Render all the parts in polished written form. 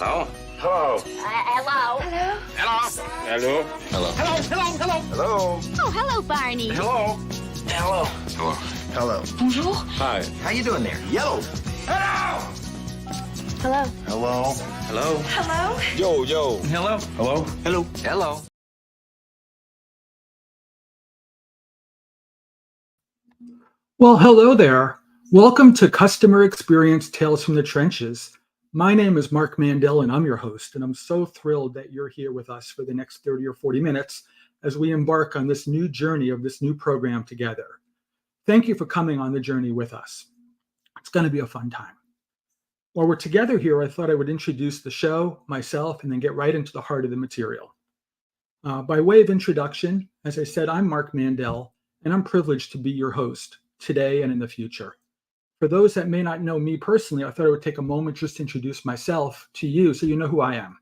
Hello? Hello? Hello? Hello? Hello? Hello? Hello, hello, hello. Hello? Oh, hello, Barney. Hello? Hello? Hello? Hello? Bonjour. Hi. How you doing there? Yellow? Hello? Hello. Hello? Hello? Hello. Yo. Hello? Hello? Hello? Hello? Well, hello there. Welcome to Customer Experience Tales from the Trenches. My name is Mark Mandel and I'm your host, and I'm so thrilled that you're here with us for the next 30 or 40 minutes as we embark on this new journey of this new program together. Thank you for coming on the journey with us. It's going to be a fun time. While we're together here, I thought I would introduce the show, myself, and then get right into the heart of the material. By way of introduction, as I said, I'm Mark Mandel, and I'm privileged to be your host today and in the future. For those that may not know me personally, I thought I would take a moment just to introduce myself to you so you know who I am.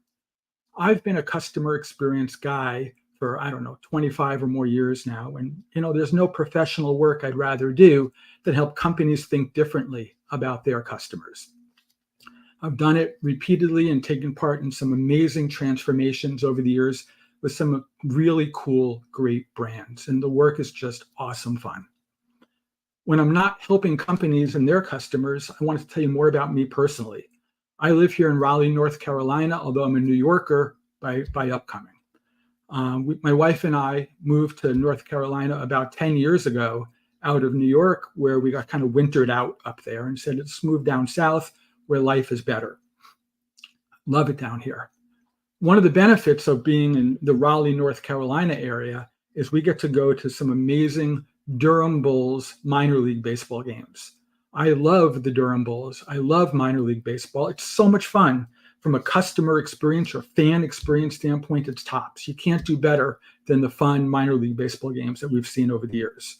I've been a customer experience guy for, 25 or more years now. And, there's no professional work I'd rather do than help companies think differently about their customers. I've done it repeatedly and taken part in some amazing transformations over the years with some really cool, great brands. And the work is just awesome fun. When I'm not helping companies and their customers, I want to tell you more about me personally. I live here in Raleigh, North Carolina, although I'm a New Yorker by upcoming. My wife and I moved to North Carolina about 10 years ago out of New York, where we got kind of wintered out up there and said, let's move down south where life is better. Love it down here. One of the benefits of being in the Raleigh, North Carolina area is we get to go to some amazing Durham Bulls minor league baseball games. I love the Durham Bulls. I love minor league baseball. It's so much fun. From a customer experience or fan experience standpoint, it's tops. You can't do better than the fun minor league baseball games that we've seen over the years.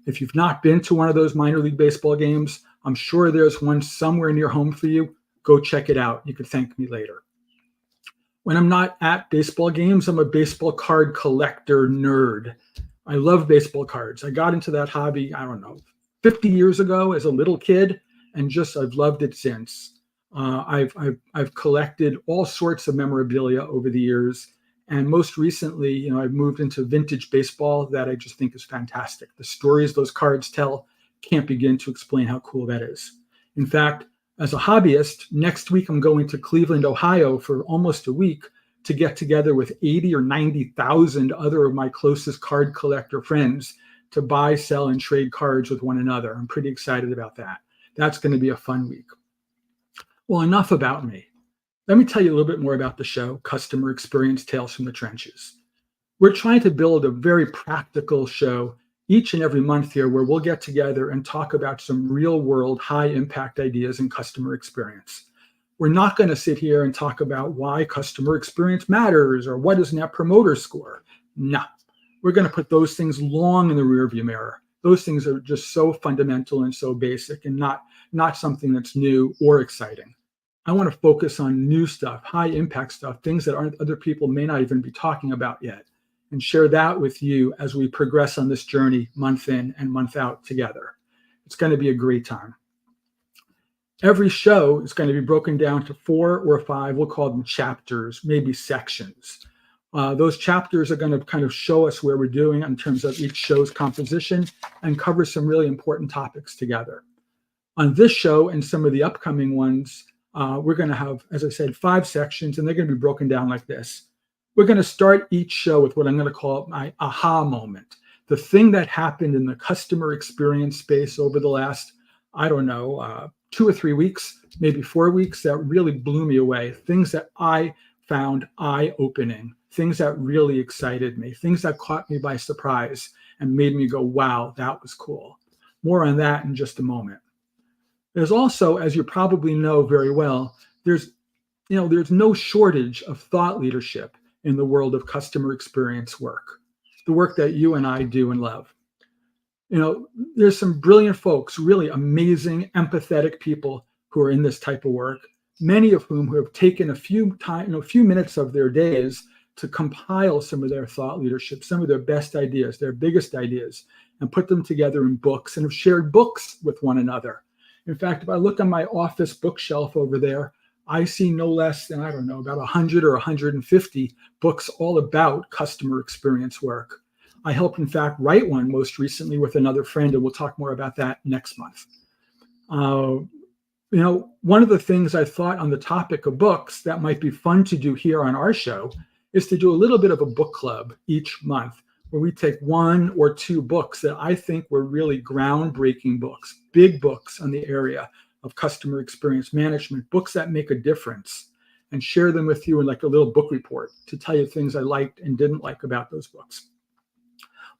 If you've not been to one of those minor league baseball games, I'm sure there's one somewhere near home for you. Go check it out. You could thank me later. When I'm not at baseball games, I'm a baseball card collector nerd. I love baseball cards. I got into that hobby, 50 years ago as a little kid, and I've loved it since. I've collected all sorts of memorabilia over the years, and most recently, I've moved into vintage baseball that I just think is fantastic. The stories those cards tell can't begin to explain how cool that is. In fact, as a hobbyist, next week I'm going to Cleveland, Ohio for almost a week to get together with 80 or 90,000 other of my closest card collector friends to buy, sell, and trade cards with one another. I'm pretty excited about that. That's going to be a fun week. Well, enough about me. Let me tell you a little bit more about the show, Customer Experience Tales from the Trenches. We're trying to build a very practical show each and every month here where we'll get together and talk about some real-world, high-impact ideas in customer experience. We're not going to sit here and talk about why customer experience matters or what is Net Promoter Score. No, we're going to put those things long in the rearview mirror. Those things are just so fundamental and so basic and not something that's new or exciting. I want to focus on new stuff, high impact stuff, things that other people may not even be talking about yet, and share that with you as we progress on this journey month in and month out together. It's going to be a great time. Every show is going to be broken down to 4 or 5, we'll call them chapters, maybe sections. Those chapters are going to kind of show us where we're doing in terms of each show's composition and cover some really important topics together. On this show and some of the upcoming ones, we're going to have, as I said, 5 sections, and they're going to be broken down like this. We're going to start each show with what I'm going to call my aha moment, the thing that happened in the customer experience space over the last, 2 or 3 weeks, maybe 4 weeks, that really blew me away. Things that I found eye-opening, things that really excited me, things that caught me by surprise and made me go, wow, that was cool. More on that in just a moment. There's also, as you probably know very well, there's no shortage of thought leadership in the world of customer experience work, the work that you and I do and love. There's some brilliant folks, really amazing, empathetic people who are in this type of work, many of whom who have taken a few minutes of their days to compile some of their thought leadership, some of their best ideas, their biggest ideas, and put them together in books and have shared books with one another. In fact, if I look on my office bookshelf over there, I see no less than, I don't know, about 100 or 150 books all about customer experience work. I helped, in fact, write one most recently with another friend, and we'll talk more about that next month. One of the things I thought on the topic of books that might be fun to do here on our show is to do a little bit of a book club each month, where we take 1 or 2 books that I think were really groundbreaking books, big books on the area of customer experience management, books that make a difference, and share them with you in like a little book report to tell you things I liked and didn't like about those books.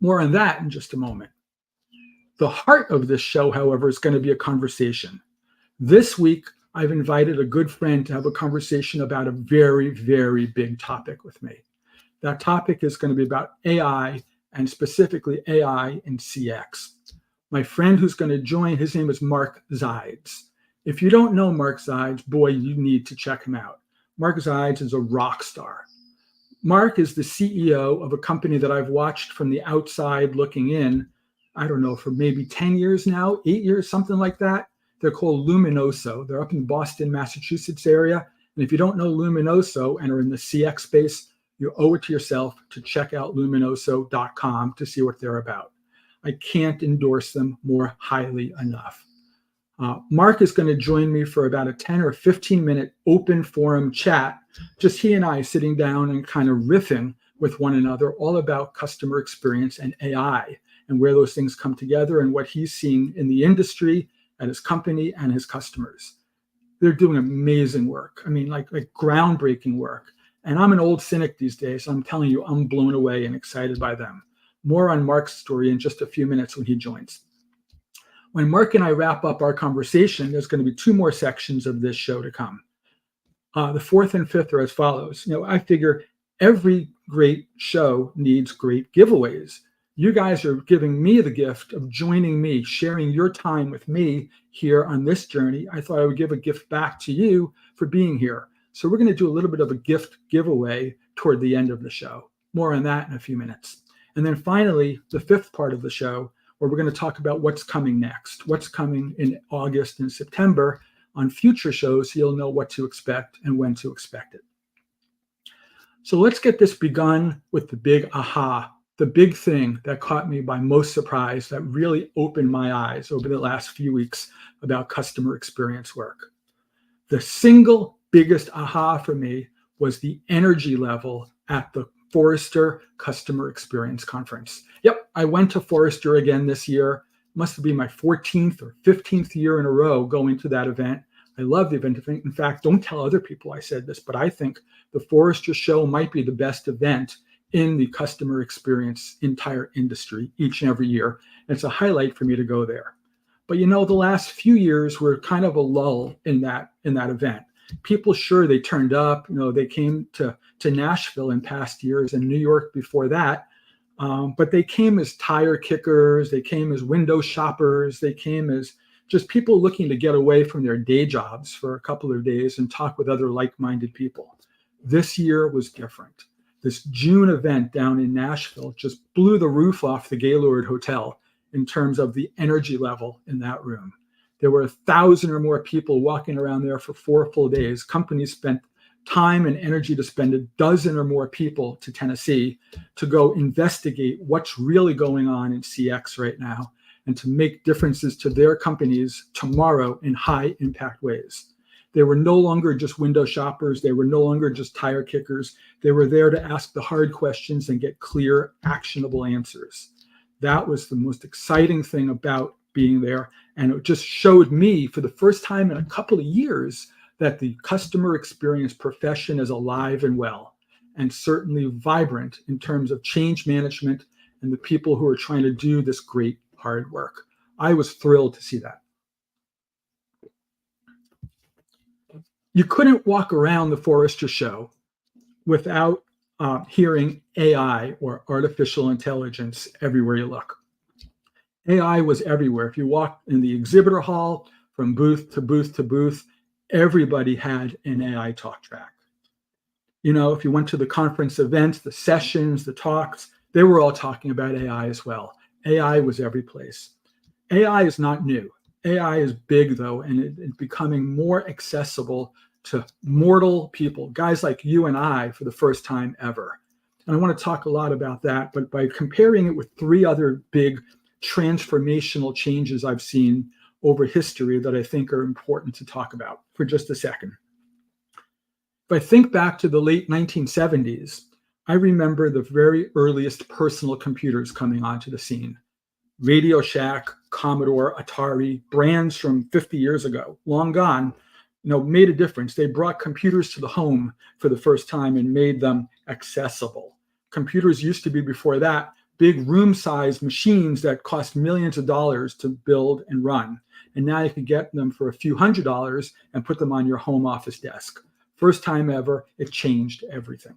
More on that in just a moment. The heart of this show, however, is going to be a conversation. This week, I've invited a good friend to have a conversation about a very, very big topic with me. That topic is going to be about AI, and specifically AI in CX. My friend who's going to join, his name is Mark Zides. If you don't know Mark Zides, boy, you need to check him out. Mark Zides is a rock star. Mark is the CEO of a company that I've watched from the outside looking in, I don't know, for maybe 10 years now, 8 years, something like that. They're called Luminoso. They're up in Boston, Massachusetts area. And if you don't know Luminoso and are in the CX space, you owe it to yourself to check out luminoso.com to see what they're about. I can't endorse them more highly enough. Mark is going to join me for about a 10 or 15 minute open forum chat, just he and I sitting down and kind of riffing with one another all about customer experience and AI and where those things come together and what he's seeing in the industry, at his company, and his customers. They're doing amazing work. I mean, like groundbreaking work. And I'm an old cynic these days. So I'm telling you, I'm blown away and excited by them. More on Mark's story in just a few minutes when he joins. When Mark and I wrap up our conversation, there's going to be 2 more sections of this show to come. The 4th and 5th are as follows. I figure every great show needs great giveaways. You guys are giving me the gift of joining me, sharing your time with me here on this journey. I thought I would give a gift back to you for being here. So we're going to do a little bit of a gift giveaway toward the end of the show. More on that in a few minutes. And then finally, the 5th part of the show, where we're going to talk about what's coming next, what's coming in August and September on future shows, so you'll know what to expect and when to expect it. So let's get this begun with the big aha, the big thing that caught me by most surprise, that really opened my eyes over the last few weeks about customer experience work. The single biggest aha for me was the energy level at the Forrester Customer Experience Conference. Yep, I went to Forrester again this year. Must be my 14th or 15th year in a row going to that event. I love the event. In fact, don't tell other people I said this, but I think the Forrester show might be the best event in the customer experience entire industry each and every year. And it's a highlight for me to go there. But the last few years were kind of a lull in that event. People, sure, they turned up. They came to Nashville in past years and New York before that. But they came as tire kickers. They came as window shoppers. They came as just people looking to get away from their day jobs for a couple of days and talk with other like-minded people. This year was different. This June event down in Nashville just blew the roof off the Gaylord Hotel in terms of the energy level in that room. There were 1,000 or more people walking around there for 4 full days. Companies spent time and energy to spend a dozen or more people to Tennessee to go investigate what's really going on in CX right now and to make differences to their companies tomorrow in high impact ways. They were no longer just window shoppers. They were no longer just tire kickers. They were there to ask the hard questions and get clear, actionable answers. That was the most exciting thing about being there. And it just showed me for the first time in a couple of years that the customer experience profession is alive and well, and certainly vibrant in terms of change management and the people who are trying to do this great hard work. I was thrilled to see that. You couldn't walk around the Forrester show without hearing AI, or artificial intelligence, everywhere you look. AI was everywhere. If you walked in the exhibitor hall from booth to booth to booth, everybody had an AI talk track. If you went to the conference events, the sessions, the talks, they were all talking about AI as well. AI was every place. AI is not new. AI is big, though, and it's becoming more accessible to mortal people, guys like you and I, for the first time ever. And I want to talk a lot about that, but by comparing it with three other big transformational changes I've seen over history that I think are important to talk about for just a second. If I think back to the late 1970s, I remember the very earliest personal computers coming onto the scene. Radio Shack, Commodore, Atari, brands from 50 years ago, long gone, made a difference. They brought computers to the home for the first time and made them accessible. Computers used to be, before that, big room-sized machines that cost millions of dollars to build and run. And now you can get them for a few $100s and put them on your home office desk. First time ever, it changed everything.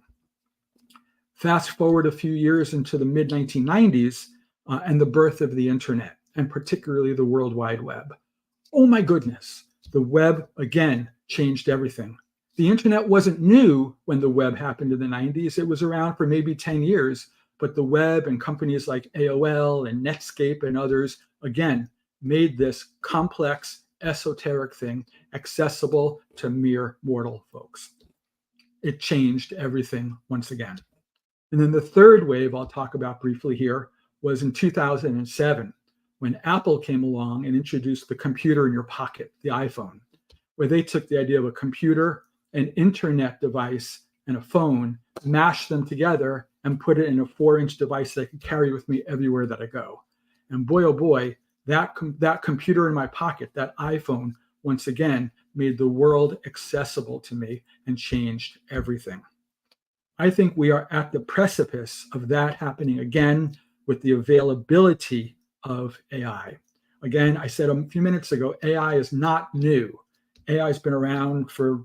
Fast forward a few years into the mid-1990s and the birth of the internet, and particularly the World Wide Web. Oh my goodness, the web, again, changed everything. The internet wasn't new when the web happened in the 90s. It was around for maybe 10 years, but the web and companies like AOL and Netscape and others, again, made this complex, esoteric thing accessible to mere mortal folks. It changed everything once again. And then the third wave I'll talk about briefly here was in 2007, when Apple came along and introduced the computer in your pocket, the iPhone, where they took the idea of a computer, an internet device, and a phone, mashed them together, and put it in a 4-inch device that I could carry with me everywhere that I go. And boy, oh boy, that computer in my pocket, that iPhone, once again, made the world accessible to me and changed everything. I think we are at the precipice of that happening again with the availability of AI. Again, I said a few minutes ago, AI is not new. AI has been around for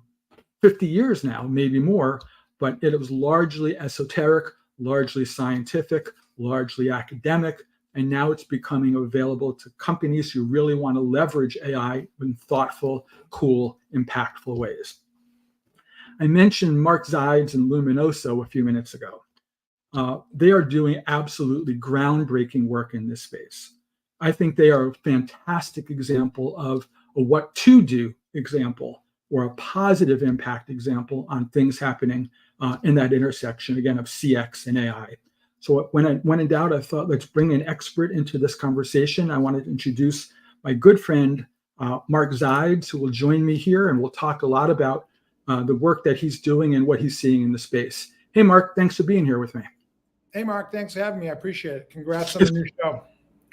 50 years now, maybe more, but it was largely esoteric, largely scientific, largely academic, and now it's becoming available to companies who really want to leverage AI in thoughtful, cool, impactful ways. I mentioned Mark Zides and Luminoso a few minutes ago. They are doing absolutely groundbreaking work in this space. I think they are a fantastic example of a what to do example, or a positive impact example on things happening in that intersection, again, of CX and AI. So when in doubt, I thought, let's bring an expert into this conversation. I wanted to introduce my good friend, Mark Zides, who will join me here, and we'll talk a lot about the work that he's doing and what he's seeing in the space. Hey, Mark, thanks for being here with me. Hey, Mark, thanks for having me. I appreciate it. Congrats on the new show.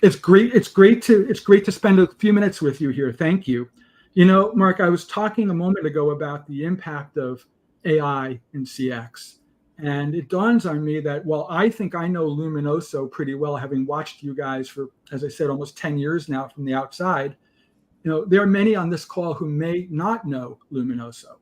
It's great. It's great to spend a few minutes with you here. Thank you. Mark, I was talking a moment ago about the impact of AI in CX. And it dawns on me that while I think I know Luminoso pretty well, having watched you guys for, as I said, almost 10 years now from the outside, there are many on this call who may not know Luminoso.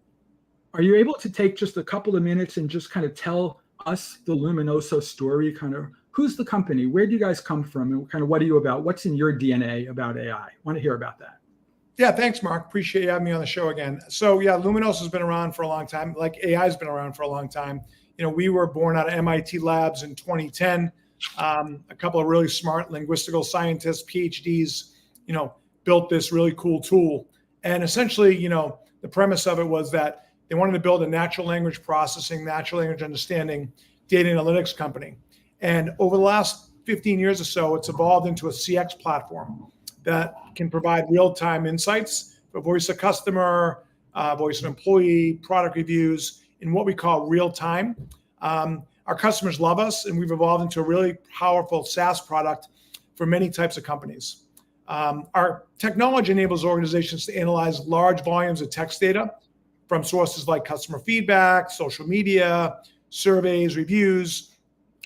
Are you able to take just a couple of minutes and just kind of tell us the Luminoso story, kind of who's the company, where do you guys come from, and kind of what are you about? What's in your DNA about AI? I want to hear about that. Yeah, thanks, Mark. Appreciate you having me on the show again. So yeah, Luminoso has been around for a long time, like AI has been around for a long time. We were born out of MIT labs in 2010. A couple of really smart linguistical scientists, PhDs, built this really cool tool. And essentially, the premise of it was that they wanted to build a natural language processing, natural language understanding data analytics company. And over the last 15 years or so, it's evolved into a CX platform that can provide real-time insights for voice of customer, voice of employee, product reviews in what we call real time. Our customers love us, and we've evolved into a really powerful SaaS product for many types of companies. Our technology enables organizations to analyze large volumes of text data from sources like customer feedback, social media, surveys, reviews,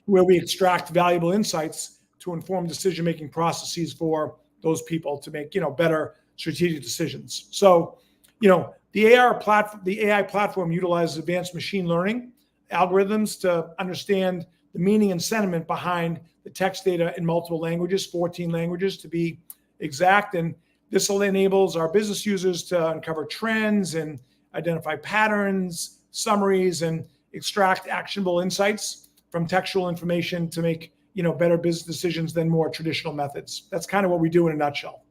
where we extract valuable insights to inform decision-making processes for those people to make, better strategic decisions. So, the AI platform utilizes advanced machine learning algorithms to understand the meaning and sentiment behind the text data in multiple languages, 14 languages to be exact. And this enables our business users to uncover trends and identify patterns, summaries, and extract actionable insights from textual information to make better business decisions than more traditional methods. That's kind of what we do in a nutshell.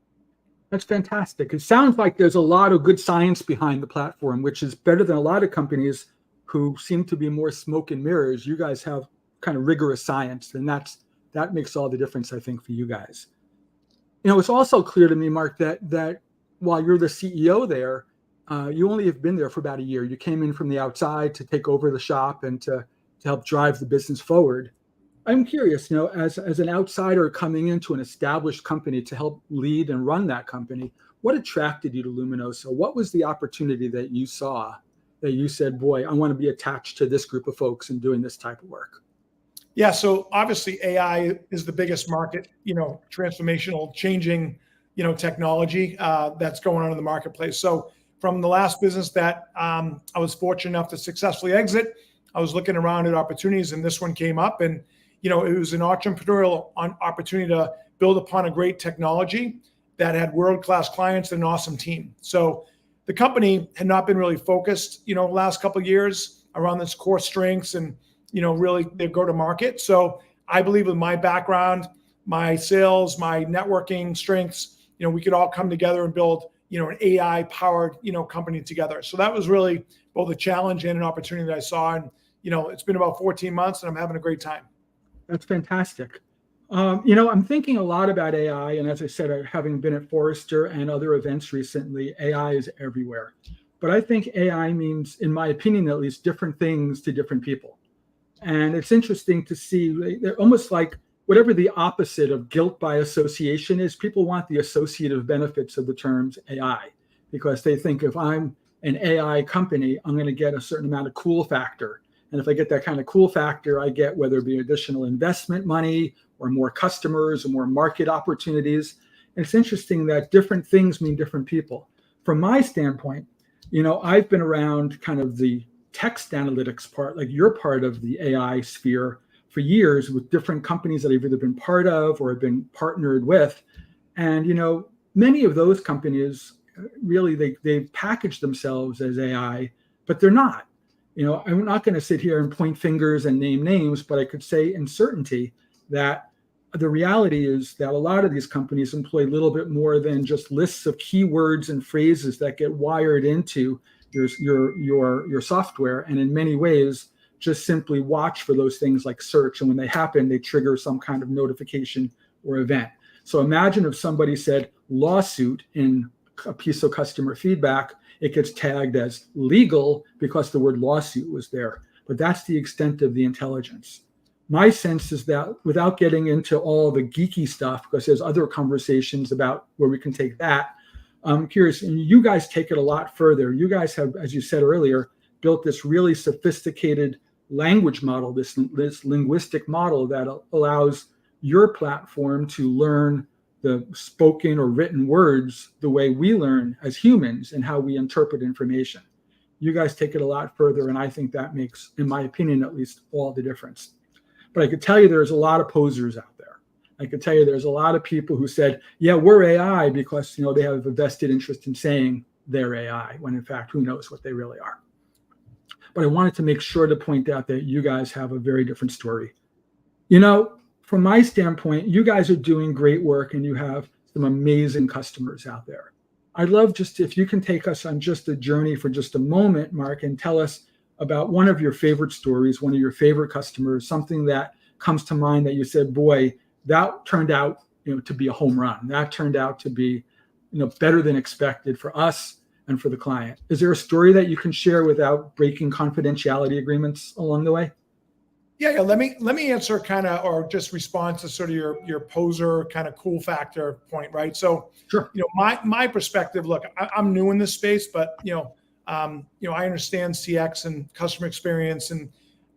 That's fantastic. It sounds like there's a lot of good science behind the platform, which is better than a lot of companies who seem to be more smoke and mirrors. You guys have kind of rigorous science, and that makes all the difference, I think, for you guys. It's also clear to me, Mark, that while you're the CEO there, you only have been there for about a year. You came in from the outside to take over the shop and to help drive the business forward. I'm curious, as an outsider coming into an established company to help lead and run that company, what attracted you to Luminoso? What was the opportunity that you saw that you said, boy, I want to be attached to this group of folks and doing this type of work? Yeah, so obviously AI is the biggest market, transformational, changing, technology that's going on in the marketplace. So from the last business that I was fortunate enough to successfully exit, I was looking around at opportunities, and this one came up, and it was an entrepreneurial opportunity to build upon a great technology that had world-class clients and an awesome team. So the company had not been really focused, last couple of years around its core strengths and, really their go-to-market. So I believe with my background, my sales, my networking strengths, we could all come together and build, an AI-powered, company together. So that was really both a challenge and an opportunity that I saw. And, it's been about 14 months and I'm having a great time. That's fantastic. I'm thinking a lot about AI. And as I said, having been at Forrester and other events recently, AI is everywhere. But I think AI means, in my opinion, at least, different things to different people. And it's interesting to see, they're almost like whatever the opposite of guilt by association is, people want the associative benefits of the terms AI, because they think if I'm an AI company, I'm going to get a certain amount of cool factor. And if I get that kind of cool factor, I get whether it be additional investment money or more customers or more market opportunities. And it's interesting that different things mean different people. From my standpoint, I've been around kind of the text analytics part, like you're part of the AI sphere for years with different companies that I've either been part of or have been partnered with. And, many of those companies really, they've packaged themselves as AI, but they're not. I'm not going to sit here and point fingers and name names, but I could say in certainty that the reality is that a lot of these companies employ a little bit more than just lists of keywords and phrases that get wired into your software, and in many ways just simply watch for those things like search, and when they happen, they trigger some kind of notification or event. So imagine if somebody said lawsuit in a piece of customer feedback, it gets tagged as legal because the word lawsuit was there. But that's the extent of the intelligence. My sense is that, without getting into all the geeky stuff, because there's other conversations about where we can take that, I'm curious, and you guys take it a lot further. You guys have, as you said earlier, built this really sophisticated language model, this linguistic model that allows your platform to learn the spoken or written words the way we learn as humans and how we interpret information. You guys take it a lot further, and I think that makes, in my opinion at least, all the difference. But I could tell you there's a lot of posers out there. I could tell you there's a lot of people who said, yeah, we're AI because they have a vested interest in saying they're AI, when in fact, who knows what they really are. But I wanted to make sure to point out that you guys have a very different story. From my standpoint, you guys are doing great work and you have some amazing customers out there. I'd love just if you can take us on just a journey for just a moment, Mark, and tell us about one of your favorite stories, one of your favorite customers, something that comes to mind that you said, boy, that turned out to be a home run. That turned out to be better than expected for us and for the client. Is there a story that you can share without breaking confidentiality agreements along the way? Yeah. Let me answer kind of, or just respond to sort of your poser kind of cool factor point, right? So, sure. My perspective. Look, I'm new in this space, but I understand CX and customer experience, and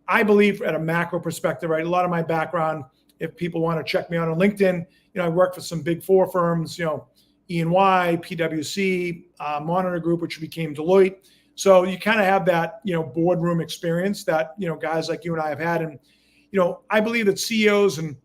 I believe at a macro perspective, right? A lot of my background, if people want to check me out on LinkedIn, I work for some big four firms, E&Y, PwC, Monitor Group, which became Deloitte. So you kind of have that, boardroom experience that, guys like you and I have had. And, I believe that CEOs and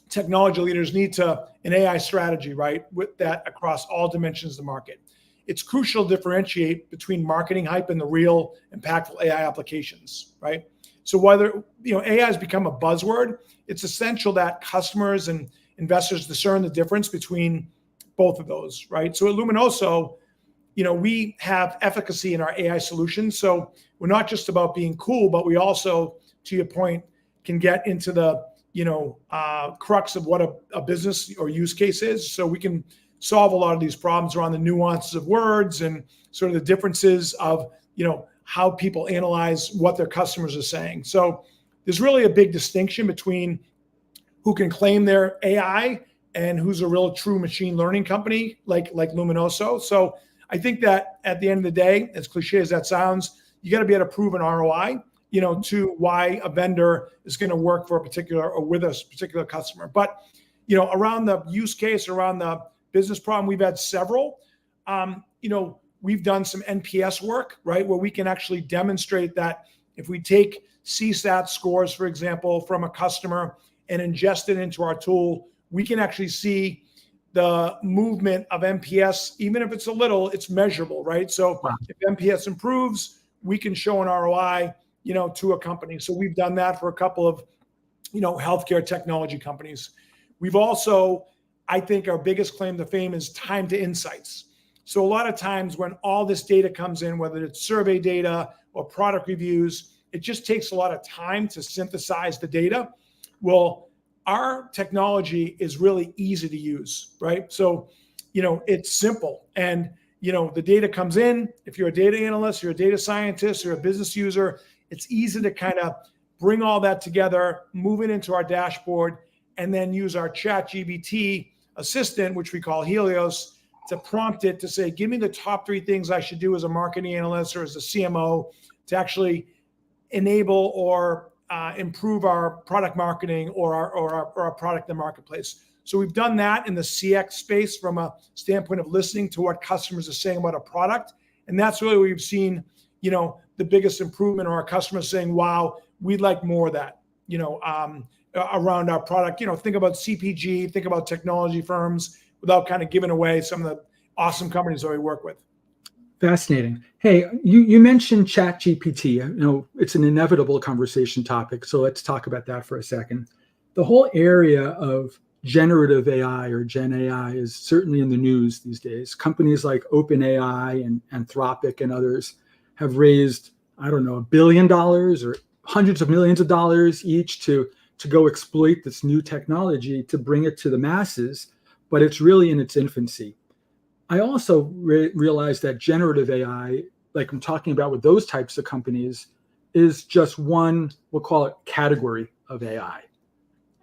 technology leaders need an AI strategy, right? With that across all dimensions of the market. It's crucial to differentiate between marketing hype and the real impactful AI applications, right? So whether, AI has become a buzzword, it's essential that customers and investors discern the difference between both of those, right? So at Luminoso, we have efficacy in our AI solutions. So we're not just about being cool, but we also, to your point, can get into the crux of what a business or use case is. So we can solve a lot of these problems around the nuances of words and sort of the differences of how people analyze what their customers are saying. So there's really a big distinction between who can claim their AI and who's a real true machine learning company like Luminoso. So I think that at the end of the day, as cliche as that sounds, you got to be able to prove an ROI, to why a vendor is going to work for a particular or with a particular customer. But, around the use case, around the business problem, we've had several. We've done some NPS work, right, where we can actually demonstrate that if we take CSAT scores, for example, from a customer and ingest it into our tool, we can actually see the movement of NPS, even if it's a little, it's measurable, right? So if NPS improves, we can show an ROI, to a company. So we've done that for a couple of, healthcare technology companies. We've also, I think our biggest claim to fame is time to insights. So a lot of times when all this data comes in, whether it's survey data or product reviews, it just takes a lot of time to synthesize the data. Well, our technology is really easy to use, right? So, it's simple. And, the data comes in. If you're a data analyst, you're a data scientist, you're a business user, it's easy to kind of bring all that together, move it into our dashboard, and then use our ChatGPT assistant, which we call Helios, to prompt it to say, give me the top 3 things I should do as a marketing analyst or as a CMO to actually enable or improve our product marketing or our product in the marketplace. So we've done that in the CX space from a standpoint of listening to what customers are saying about a product. And that's really where we've seen, the biggest improvement, or our customers saying, wow, we'd like more of that, around our product. Think about CPG, think about technology firms, without kind of giving away some of the awesome companies that we work with. Fascinating. Hey, you mentioned ChatGPT. It's an inevitable conversation topic, so let's talk about that for a second. The whole area of generative AI or Gen AI is certainly in the news these days. Companies like OpenAI and Anthropic and others have raised, $1 billion or hundreds of millions of dollars each to go exploit this new technology to bring it to the masses, but it's really in its infancy. I also realize that generative AI, like I'm talking about with those types of companies, is just one, we'll call it category of AI.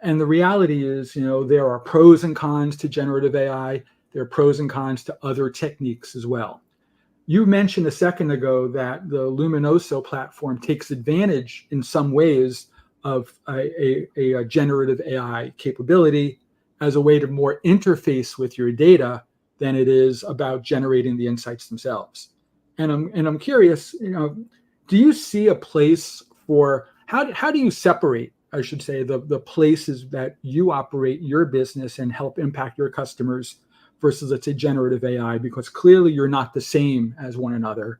And the reality is, there are pros and cons to generative AI. There are pros and cons to other techniques as well. You mentioned a second ago that the Luminoso platform takes advantage in some ways of a generative AI capability as a way to more interface with your data than it is about generating the insights themselves. And I'm curious, do you see a place for how do you separate, I should say, the places that you operate your business and help impact your customers versus, let's say, generative AI? Because clearly you're not the same as one another,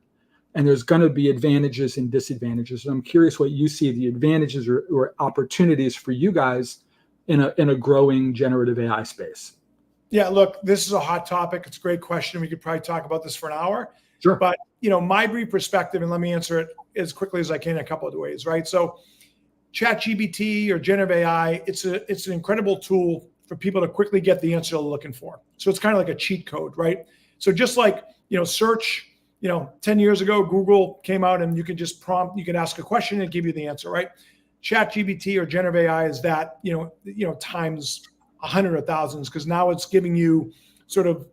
and there's going to be advantages and disadvantages. And I'm curious what you see the advantages or opportunities for you guys in a growing generative AI space. Yeah, look, this is a hot topic. It's a great question. We could probably talk about this for an hour. Sure. But, my brief perspective, and let me answer it as quickly as I can in a couple of ways, right? So ChatGPT or generative AI, it's an incredible tool for people to quickly get the answer they're looking for. So it's kind of like a cheat code, right? So just like, search, 10 years ago, Google came out and you can just prompt, you can ask a question and give you the answer, right? ChatGPT or generative AI is that, times 100 or thousands, because now it's giving you sort of,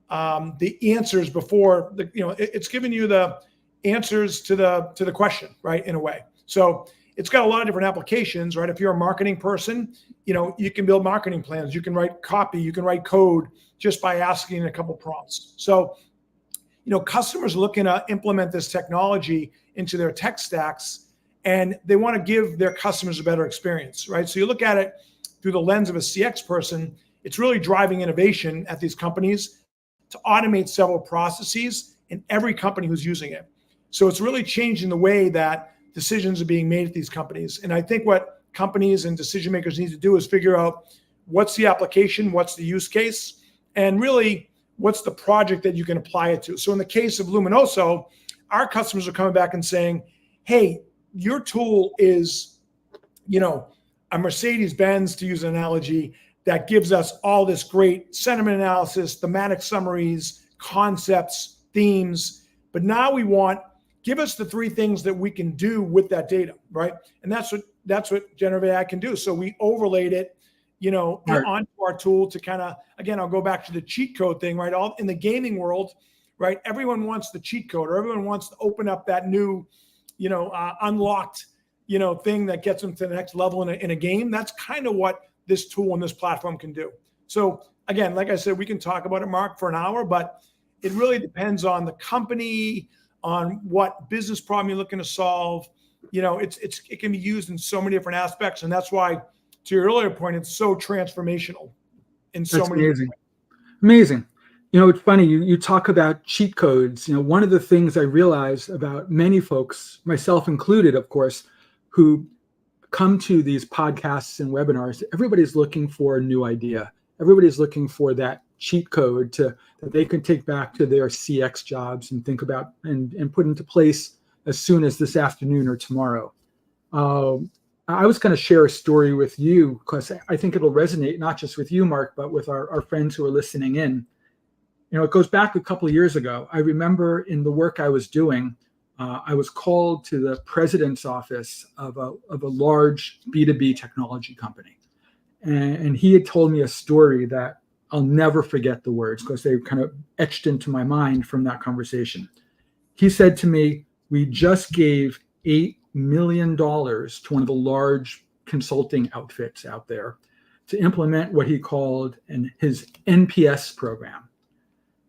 the answers before it's giving you the answers to the question, right? In a way. So it's got a lot of different applications, right? If you're a marketing person, you can build marketing plans, you can write copy, you can write code just by asking a couple prompts. So, customers are looking to implement this technology into their tech stacks, and they want to give their customers a better experience, right? So you look at it through the lens of a CX person, it's really driving innovation at these companies to automate several processes in every company who's using it. So it's really changing the way that decisions are being made at these companies. And I think what companies and decision makers need to do is figure out what's the application, what's the use case, and really what's the project that you can apply it to. So in the case of Luminoso, our customers are coming back and saying, hey, your tool is, a Mercedes-Benz, to use an analogy, that gives us all this great sentiment analysis, thematic summaries, concepts, themes. But now we want, give us the 3 things that we can do with that data, right? And that's what generative AI can do. So we overlaid it, onto our tool to kind of, again, I'll go back to the cheat code thing, right? All in the gaming world, right? Everyone wants the cheat code, or everyone wants to open up that new, unlocked, thing that gets them to the next level in a game. That's kind of what this tool and this platform can do. So again, like I said, we can talk about it, Mark, for an hour, but it really depends on the company, on what business problem you're looking to solve. It can be used in so many different aspects, and that's why, to your earlier point, it's so transformational in so many amazing. ways. Amazing. It's funny, you talk about cheat codes. One of the things I realized about many folks, myself included, of course, who come to these podcasts and webinars, everybody's looking for a new idea. Everybody's looking for that cheat code that they can take back to their CX jobs and think about and put into place as soon as this afternoon or tomorrow. I was going to share a story with you because I think it'll resonate not just with you, Mark, but with our friends who are listening in. It goes back a couple of years ago. I remember in the work I was doing, I was called to the president's office of a large B2B technology company. And he had told me a story that I'll never forget the words because they kind of etched into my mind from that conversation. He said to me, we just gave $8 million to one of the large consulting outfits out there to implement what he called his NPS program.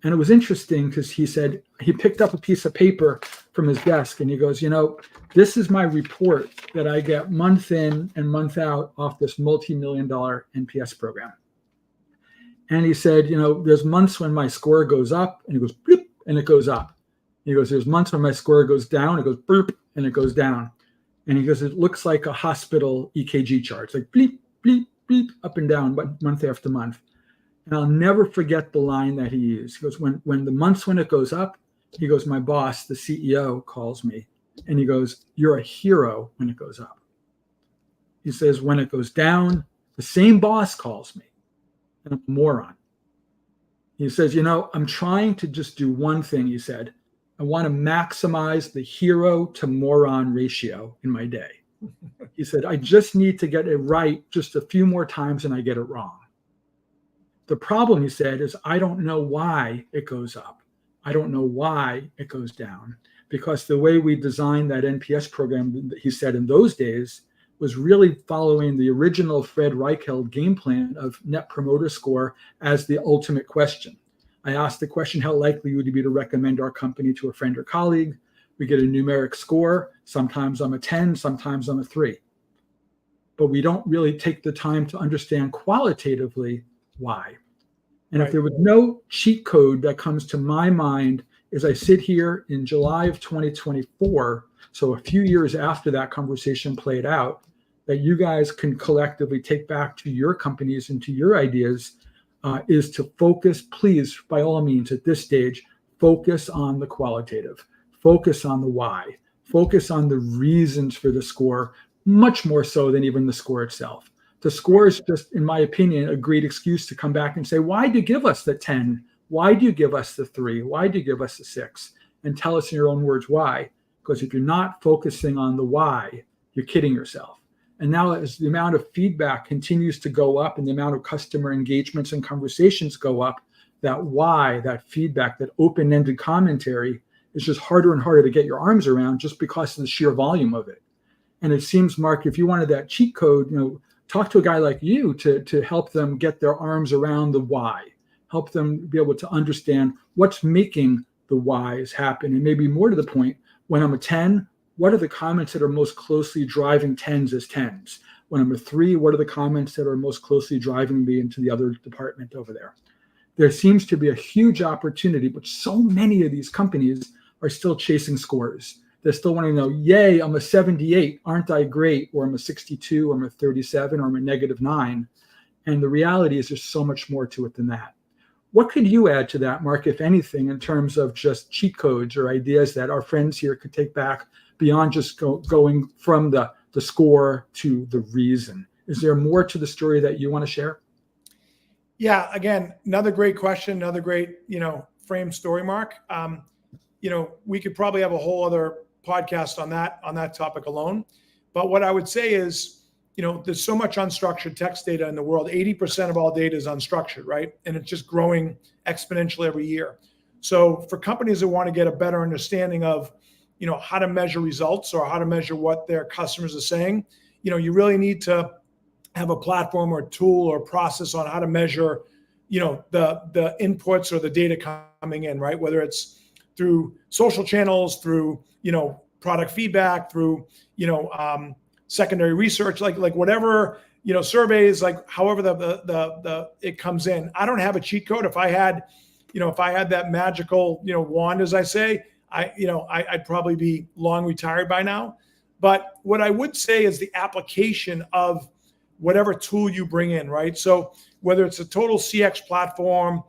And it was interesting because he said he picked up a piece of paper from his desk and he goes, this is my report that I get month in and month out off this multi-million-dollar NPS program. And he said, there's months when my score goes up, and he goes, bloop, and it goes up. He goes, there's months when my score goes down, it goes, bloop, and it goes down. And he goes, it looks like a hospital EKG chart. It's like bleep, bleep, bleep, up and down, but month after month. And I'll never forget the line that he used. He goes, when the months when it goes up, he goes, my boss, the CEO, calls me. And he goes, you're a hero when it goes up. He says, when it goes down, the same boss calls me. And I'm a moron. He says, I'm trying to just do one thing, he said. I want to maximize the hero to moron ratio in my day. He said, I just need to get it right just a few more times and I get it wrong. The problem, he said, is I don't know why it goes up. I don't know why it goes down. Because the way we designed that NPS program, he said in those days, was really following the original Fred Reichheld game plan of Net Promoter Score as the ultimate question. I asked the question, how likely would you be to recommend our company to a friend or colleague? We get a numeric score. Sometimes I'm a 10, sometimes I'm a 3. But we don't really take the time to understand qualitatively why. And if there was no cheat code that comes to my mind as I sit here in July of 2024, so a few years after that conversation played out, that you guys can collectively take back to your companies and to your ideas, is to focus, please, by all means, at this stage, focus on the qualitative, focus on the why, focus on the reasons for the score, much more so than even the score itself. The score is just, in my opinion, a great excuse to come back and say, why do you give us the 10? Why do you give us the 3? Why do you give us the 6? And tell us in your own words why. Because if you're not focusing on the why, you're kidding yourself. And now as the amount of feedback continues to go up and the amount of customer engagements and conversations go up, that why, that feedback, that open-ended commentary is just harder and harder to get your arms around just because of the sheer volume of it. And it seems, Mark, if you wanted that cheat code, talk to a guy like you to help them get their arms around the why, help them be able to understand what's making the whys happen. And maybe more to the point, when I'm a 10, what are the comments that are most closely driving 10s as 10s? When I'm a 3, what are the comments that are most closely driving me into the other department over there? There seems to be a huge opportunity, but so many of these companies are still chasing scores. They're still wanting to know, yay, I'm a 78, aren't I great? Or I'm a 62, or I'm a 37, or I'm a -9. And the reality is there's so much more to it than that. What could you add to that, Mark, if anything, in terms of just cheat codes or ideas that our friends here could take back beyond just going from the score to the reason? Is there more to the story that you want to share? Yeah, again, another great question, another great, frame story, Mark. We could probably have a whole other podcast on that topic alone. But what I would say is, there's so much unstructured text data in the world. 80% of all data is unstructured, right? And it's just growing exponentially every year. So for companies that want to get a better understanding of, how to measure results or how to measure what their customers are saying, you really need to have a platform or tool or process on how to measure, the inputs or the data coming in, right? Whether it's through social channels, through, product feedback, through, secondary research, like whatever, surveys, like however the it comes in. I don't have a cheat code. If I had that magical, wand, as I say, I'd probably be long retired by now. But what I would say is the application of whatever tool you bring in, right? So whether it's a total CX platform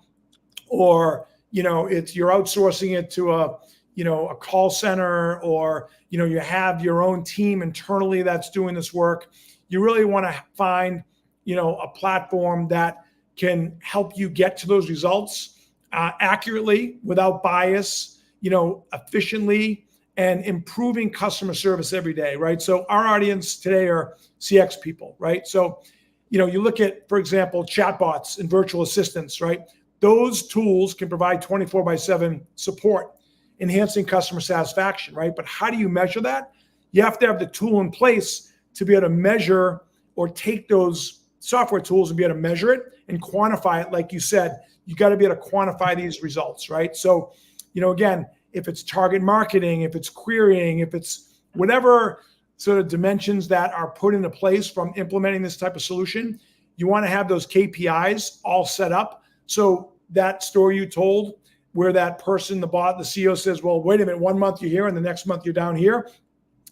or, it's you're outsourcing it to a call center, or, you have your own team internally that's doing this work, you really want to find, a platform that can help you get to those results accurately, without bias, efficiently, and improving customer service every day, right? So our audience today are CX people, right? So, you look at, for example, chatbots and virtual assistants, right? Those tools can provide 24/7 support, enhancing customer satisfaction, right? But how do you measure that? You have to have the tool in place to be able to measure or take those software tools and be able to measure it and quantify it. Like you said, you got to be able to quantify these results, right? So, again, if it's target marketing, if it's querying, if it's whatever sort of dimensions that are put into place from implementing this type of solution, you want to have those KPIs all set up. So that story you told, where that person, the CEO says, well, wait a minute, 1 month you're here and the next month you're down here.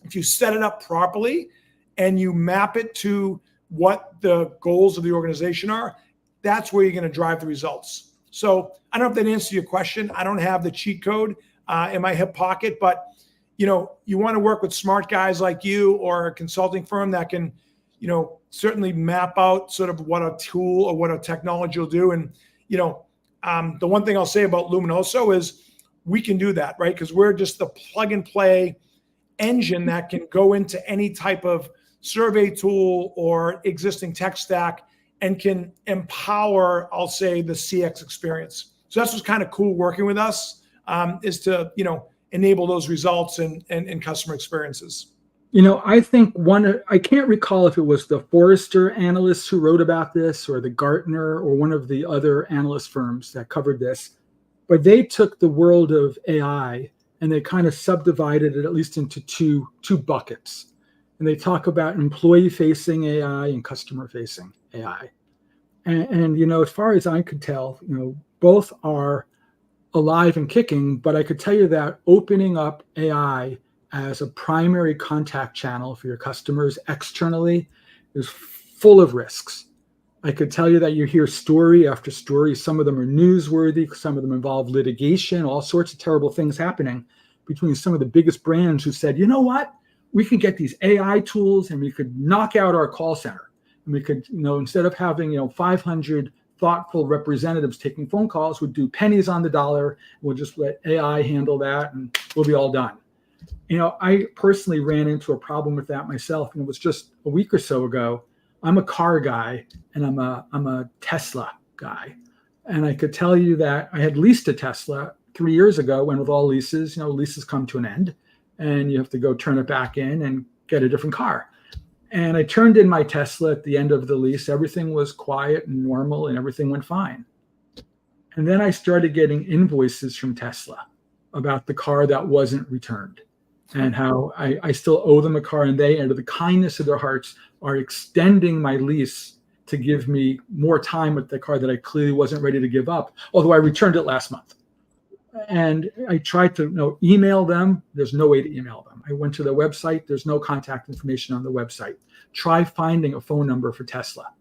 If you set it up properly and you map it to what the goals of the organization are, that's where you're going to drive the results. So I don't know if that answers your question. I don't have the cheat code in my hip pocket, but you want to work with smart guys like you or a consulting firm that can, certainly map out sort of what a tool or what a technology will do. And, the one thing I'll say about Luminoso is we can do that, right? Because we're just the plug and play engine that can go into any type of survey tool or existing tech stack and can empower, I'll say, the CX experience. So that's what's kind of cool working with us, is to, enable those results and customer experiences. I think I can't recall if it was the Forrester analysts who wrote about this or the Gartner or one of the other analyst firms that covered this, but they took the world of AI and they kind of subdivided it at least into two buckets. And they talk about employee-facing AI and customer-facing AI. And as far as I could tell, both are alive and kicking, but I could tell you that opening up AI as a primary contact channel for your customers externally is full of risks. I could tell you that you hear story after story. Some of them are newsworthy. Some of them involve litigation, all sorts of terrible things happening between some of the biggest brands who said, you know what, we could get these AI tools and we could knock out our call center. And we could, instead of having, 500 thoughtful representatives taking phone calls, we'd do pennies on the dollar. We'll just let AI handle that and we'll be all done. I personally ran into a problem with that myself, and it was just a week or so ago. I'm a car guy and I'm a Tesla guy. And I could tell you that I had leased a Tesla 3 years ago, and with all leases, leases come to an end and you have to go turn it back in and get a different car. And I turned in my Tesla at the end of the lease. Everything was quiet and normal and everything went fine. And then I started getting invoices from Tesla about the car that wasn't returned and how I still owe them a car, and they, out of the kindness of their hearts, are extending my lease to give me more time with the car that I clearly wasn't ready to give up, although I returned it last month. And I tried to email them. There's no way to email them. I went to their website. There's no contact information on the website. Try finding a phone number for Tesla.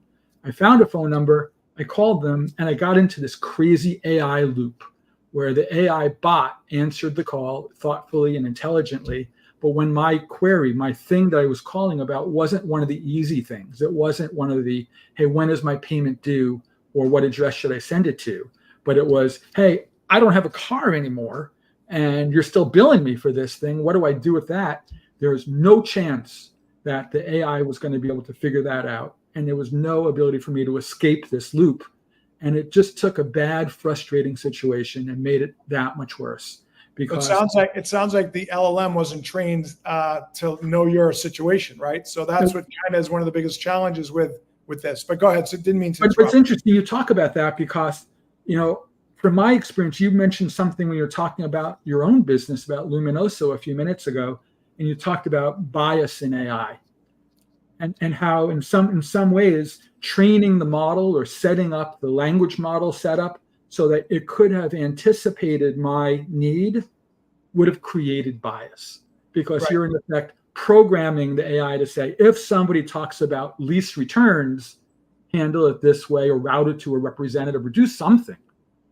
I found a phone number. I called them and I got into this crazy AI loop where the AI bot answered the call thoughtfully and intelligently. But when my query, my thing that I was calling about wasn't one of the easy things, it wasn't one of the, hey, when is my payment due or what address should I send it to? But it was, hey, I don't have a car anymore and you're still billing me for this thing. What do I do with that? There was no chance that the AI was going to be able to figure that out. And there was no ability for me to escape this loop. And it just took a bad, frustrating situation and made it that much worse. Because it sounds like the LLM wasn't trained to know your situation, right? So that's what kind of is one of the biggest challenges with this. But go ahead. So didn't mean to interrupt. But it's interesting you talk about that because, from my experience, you mentioned something when you were talking about your own business, about Luminoso a few minutes ago, and you talked about bias in AI. And how in some ways training the model or setting up the language model setup so that it could have anticipated my need would have created bias, because you're in effect programming the AI to say, if somebody talks about lease returns, handle it this way or route it to a representative or do something,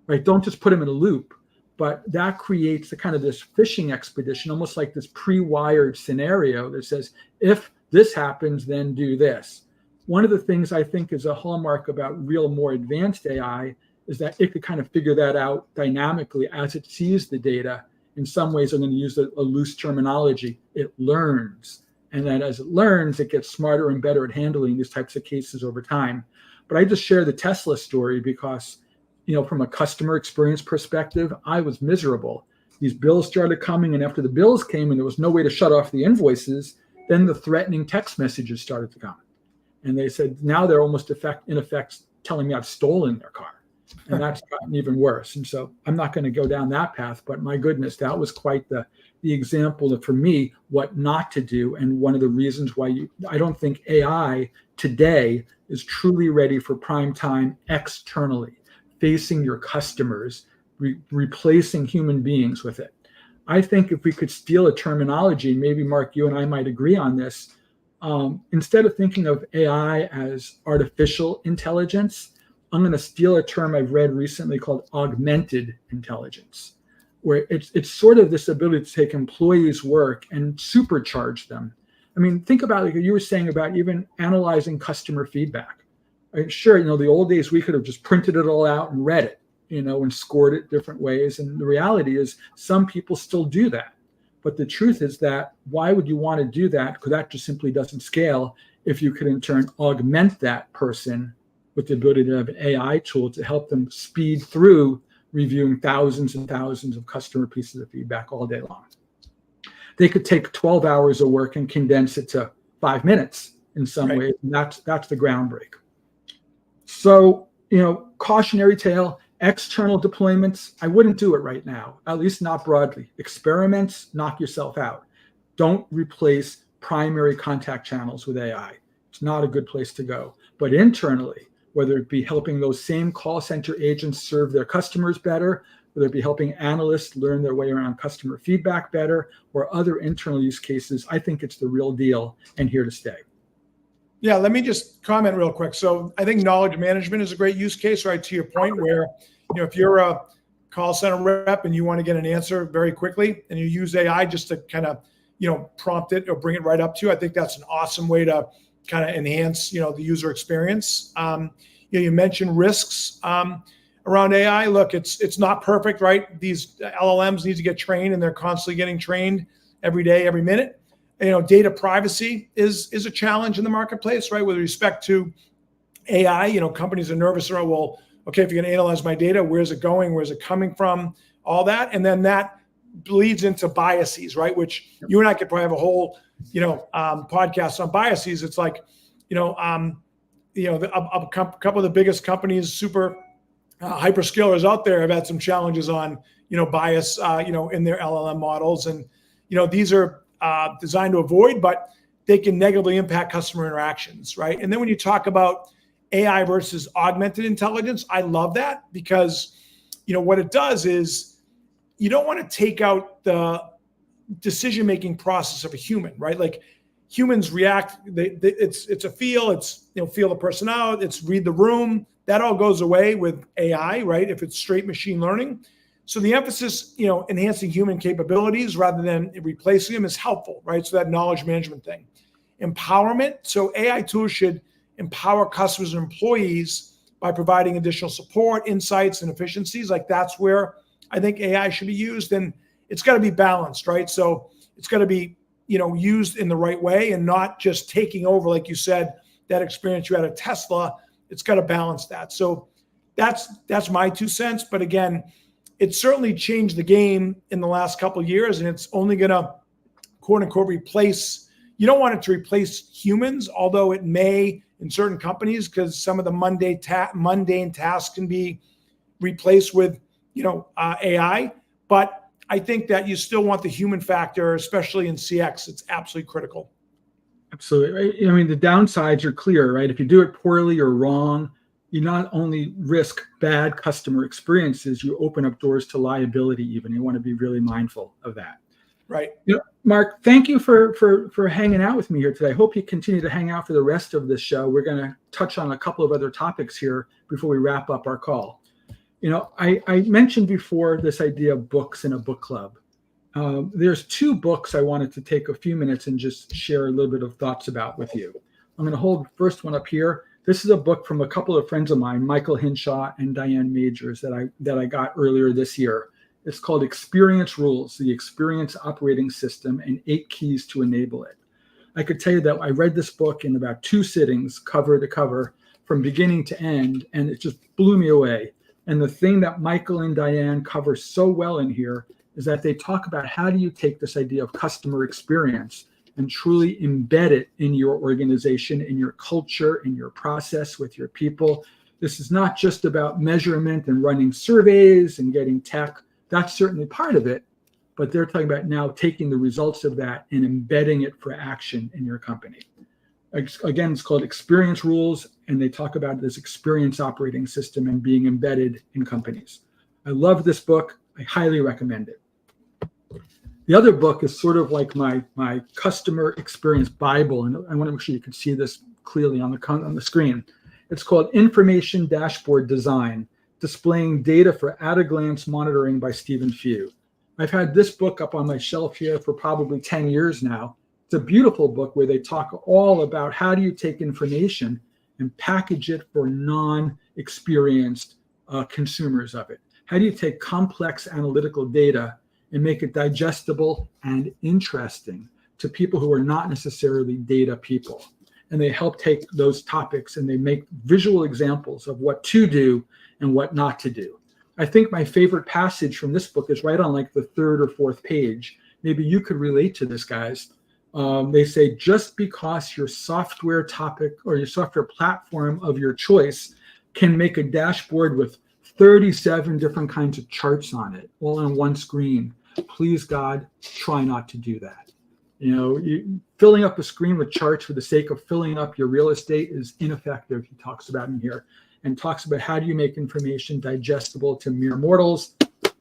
right? Don't just put them in a loop. But that creates a kind of this fishing expedition, almost like this pre-wired scenario that says, if this happens, then do this. One of the things I think is a hallmark about real, more advanced AI is that it could kind of figure that out dynamically as it sees the data. In some ways, I'm going to use a loose terminology. It learns. And then as it learns, it gets smarter and better at handling these types of cases over time. But I just share the Tesla story because, from a customer experience perspective, I was miserable. These bills started coming, and after the bills came and there was no way to shut off the invoices, then the threatening text messages started to come. And they said, now they're almost in effect telling me I've stolen their car. And that's gotten even worse. And so I'm not going to go down that path, but my goodness, that was quite the example of, for me, what not to do. And one of the reasons why I don't think AI today is truly ready for prime time externally, facing your customers, replacing human beings with it. I think if we could steal a terminology, maybe Mark, you and I might agree on this, instead of thinking of AI as artificial intelligence, I'm going to steal a term I've read recently called augmented intelligence, where it's sort of this ability to take employees' work and supercharge them. I mean, think about it, like you were saying about even analyzing customer feedback. Sure, the old days we could have just printed it all out and read it, and scored it different ways. And the reality is some people still do that. But the truth is that why would you want to do that? Because that just simply doesn't scale if you could in turn augment that person with the ability to have an AI tool to help them speed through reviewing thousands and thousands of customer pieces of feedback all day long. They could take 12 hours of work and condense it to 5 minutes in some ways. And that's the groundbreak. So, cautionary tale, external deployments, I wouldn't do it right now, at least not broadly. Experiments, knock yourself out. Don't replace primary contact channels with AI. It's not a good place to go. But internally, whether it be helping those same call center agents serve their customers better, whether it be helping analysts learn their way around customer feedback better, or other internal use cases, I think it's the real deal and here to stay. Yeah, let me just comment real quick. So I think knowledge management is a great use case, right? To your point where, if you're a call center rep and you want to get an answer very quickly and you use AI just to kind of, prompt it or bring it right up to you, I think that's an awesome way to kind of enhance, the user experience. You mentioned risks around AI. Look, it's not perfect, right? These LLMs need to get trained and they're constantly getting trained every day, every minute. Data privacy is a challenge in the marketplace, right? With respect to AI, companies are nervous around, well, okay, if you're going to analyze my data, where's it going? Where's it coming from? All that. And then that bleeds into biases, right? Which you and I could probably have a whole, podcast on biases. It's like, a couple of the biggest companies, super hyperscalers out there have had some challenges on, bias, in their LLM models. And, these are designed to avoid, but they can negatively impact customer interactions, right? And then when you talk about AI versus augmented intelligence, I love that because, what it does is you don't want to take out the decision-making process of a human, right? Like humans react, it's a feel, it's, feel the person out, it's read the room, that all goes away with AI, right? If it's straight machine learning. So the emphasis, enhancing human capabilities rather than replacing them is helpful, right? So that knowledge management thing. Empowerment. So AI tools should empower customers and employees by providing additional support, insights, and efficiencies. Like that's where I think AI should be used. And it's got to be balanced, right? So it's got to be, used in the right way and not just taking over, like you said, that experience you had at Tesla. It's got to balance that. So that's my 2 cents. But again, it's certainly changed the game in the last couple of years, and it's only going to, quote unquote, replace. You don't want it to replace humans, although it may in certain companies, because some of the mundane tasks can be replaced with, AI. But I think that you still want the human factor, especially in CX. It's absolutely critical. Absolutely. I mean, the downsides are clear, right? If you do it poorly or wrong, you not only risk bad customer experiences, you open up doors to liability even. You want to be really mindful of that. Right. Mark, thank you for hanging out with me here today. I hope you continue to hang out for the rest of this show. We're going to touch on a couple of other topics here before we wrap up our call. I mentioned before this idea of books in a book club. There's 2 books I wanted to take a few minutes and just share a little bit of thoughts about with you. I'm going to hold the first one up here. This is a book from a couple of friends of mine, Michael Hinshaw and Diane Majors, that I got earlier this year. It's called Experience Rules, the Experience Operating System, and 8 Keys to Enable It. I could tell you that I read this book in about 2 sittings, cover to cover, from beginning to end, and it just blew me away. And the thing that Michael and Diane cover so well in here is that they talk about how do you take this idea of customer experience and truly embed it in your organization, in your culture, in your process with your people. This is not just about measurement and running surveys and getting tech. That's certainly part of it, but they're talking about now taking the results of that and embedding it for action in your company. Again, it's called Experience Rules, and they talk about this experience operating system and being embedded in companies. I love this book. I highly recommend it. The other book is sort of like my customer experience Bible, and I want to make sure you can see this clearly on the screen. It's called Information Dashboard Design, Displaying Data for At-a-Glance Monitoring by Stephen Few. I've had this book up on my shelf here for probably 10 years now. It's a beautiful book where they talk all about how do you take information and package it for non-experienced consumers of it. How do you take complex analytical data and make it digestible and interesting to people who are not necessarily data people? And they help take those topics and they make visual examples of what to do and what not to do. I think my favorite passage from this book is right on like the 3rd or 4th page. Maybe you could relate to this, guys. They say, just because your software topic or your software platform of your choice can make a dashboard with 37 different kinds of charts on it, all on one screen, please, God, try not to do that. Filling up a screen with charts for the sake of filling up your real estate is ineffective, he talks about in here, and talks about how do you make information digestible to mere mortals.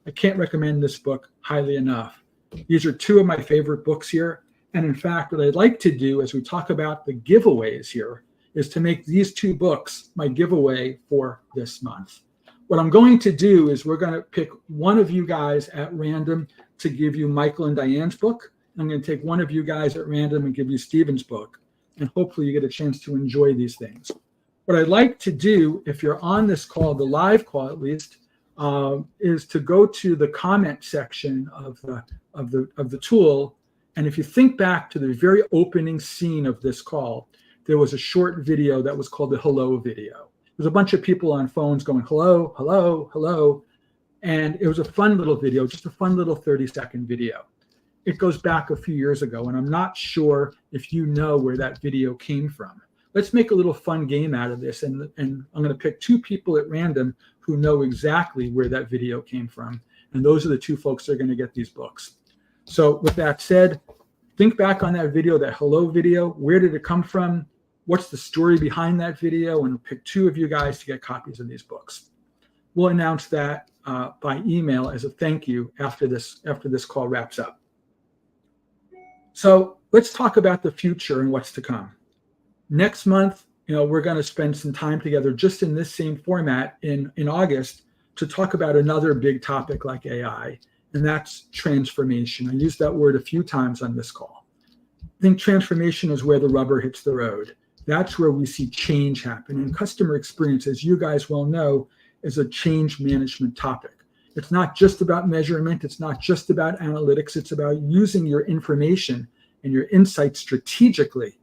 I can't recommend this book highly enough. These are 2 of my favorite books here. And in fact, what I'd like to do as we talk about the giveaways here is to make these 2 books my giveaway for this month. What I'm going to do is we're going to pick one of you guys at random to give you Michael and Diane's book. I'm going to take one of you guys at random and give you Stephen's book. And hopefully you get a chance to enjoy these things. What I'd like to do, if you're on this call, the live call at least, is to go to the comment section of the tool. And if you think back to the very opening scene of this call, there was a short video that was called the hello video. There's a bunch of people on phones going, hello, hello, hello. And it was a fun little video, just a fun little 30-second video. It goes back a few years ago, and I'm not sure if you know where that video came from. Let's make a little fun game out of this, and I'm going to pick 2 people at random who know exactly where that video came from. And those are the 2 folks that are going to get these books. So with that said, think back on that video, that hello video. Where did it come from? What's the story behind that video? And pick 2 of you guys to get copies of these books. We'll announce that by email as a thank you after this call wraps up. So let's talk about the future and what's to come. Next month, we're going to spend some time together just in this same format in August to talk about another big topic like AI, and that's transformation. I used that word a few times on this call. I think transformation is where the rubber hits the road. That's where we see change happen. And customer experience, as you guys well know, is a change management topic. It's not just about measurement. It's not just about analytics. It's about using your information and your insights strategically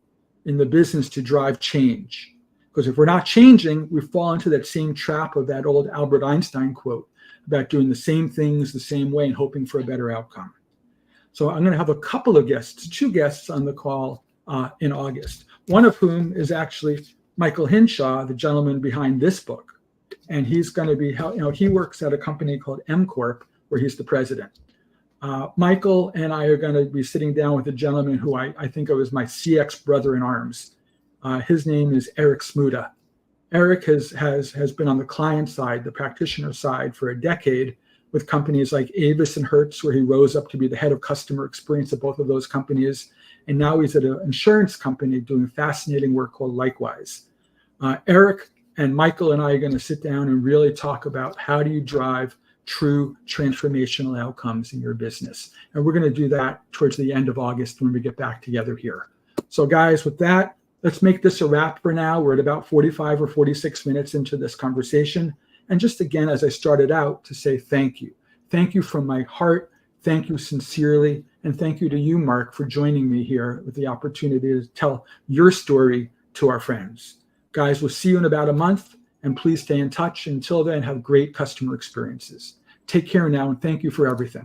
in the business to drive change. Because if we're not changing, we fall into that same trap of that old Albert Einstein quote about doing the same things the same way and hoping for a better outcome. So I'm going to have a couple of guests, 2 guests on the call in August, one of whom is actually Michael Hinshaw, the gentleman behind this book. And he's going to be, he works at a company called M Corp, where he's the president. Michael and I are going to be sitting down with a gentleman who I think of as my CX brother in arms. His name is Eric Smuda. Eric has been on the client side, the practitioner side, for a decade with companies like Avis and Hertz, where he rose up to be the head of customer experience at both of those companies. And now he's at an insurance company doing fascinating work called Likewise. Eric and Michael and I are going to sit down and really talk about how do you drive true transformational outcomes in your business. And we're going to do that towards the end of August when we get back together here. So guys, with that, let's make this a wrap for now. We're at about 45 or 46 minutes into this conversation. And just again, as I started out, to say thank you. Thank you from my heart. Thank you sincerely. And thank you to you, Mark, for joining me here with the opportunity to tell your story to our friends. Guys, we'll see you in about a month, and please stay in touch. Until then, have great customer experiences. Take care now, and thank you for everything.